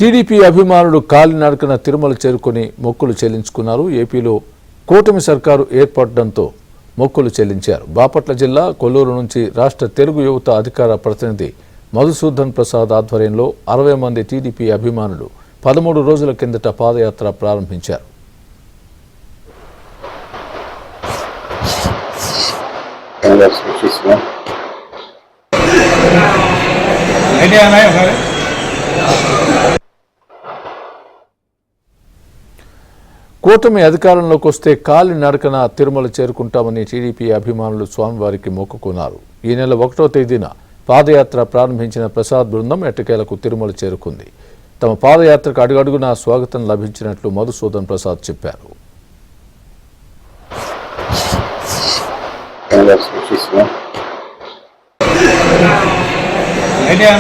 TDP అభిమానులు కాలినడకన తిరుమల చేరుకుని మొక్కులు చెల్లించుకున్నారు. ఏపీలో కూటమి సర్కారు ఏర్పడడంతో మొక్కులు చెల్లించారు. బాపట్ల జిల్లా కొల్లూరు నుంచి రాష్ట్ర తెలుగు యువత అధికార ప్రతినిధి మధుసూదన్ ప్రసాద్ ఆధ్వర్యంలో 60 మంది టీడీపీ అభిమానులు 13 రోజుల కిందట పాదయాత్ర ప్రారంభించారు. కూటమి అధికారంలోకి వస్తే కాలినడకన తిరుమల చేరుకుంటామని టీడీపీ అభిమానులు స్వామివారికి మొక్కుకున్నారు. ఈ నెల 1వ తేదీన పాదయాత్ర ప్రారంభించిన ప్రసాద్ బృందం ఎట్టకేలకు తిరుమల చేరుకుంది. తమ పాదయాత్రకు అడుగడుగునా స్వాగతం లభించినట్లు మధుసూదన్ ప్రసాద్ చెప్పారు. ఐడియా